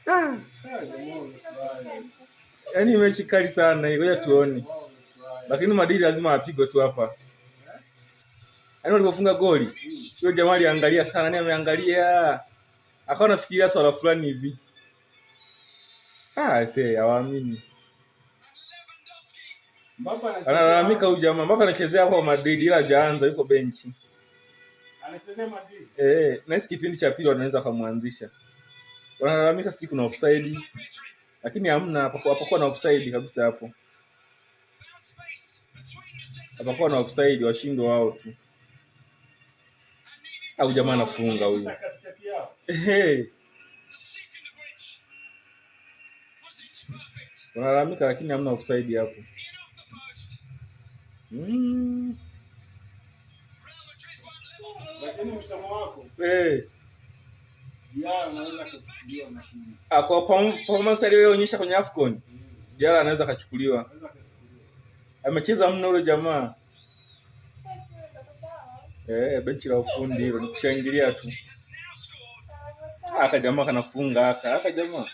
Ah. Yaani mechi kali sana hiyo, ngoja tuone. Lakini Madrid lazima apigwe tu hapa. Yaani walipofunga goli, yule jamaa aliangalia sana, nani ameangalia? Akawa anafikiria swala fulani hivi. Hawaamini. Analalamika huyu jamaa, mpaka anachezea kwa Madrid ila hajaanza, yuko benchi. Anachezea Madrid. Na hisi kipindi cha pili wanaweza kumuanzisha. Wanalalamika sisi kuna offside. Lakini hamna, hapakuwa na offside kabisa hapo. Hapakuwa na offside, washindo wao tu. Au jamaa anafunga huyu. Wanalalamika lakini hamna offside hapo. Lakini msamo wako. Diala anaweza kuchukuliwa na timu. Kwa performance aliyoonyesha kwenye AFCON. Diala anaweza kuchukuliwa. Amecheza mno yule jamaa. Benchi la ufundi hilo ni kushangilia tu. Aka jamaa kanafunga aka jamaa.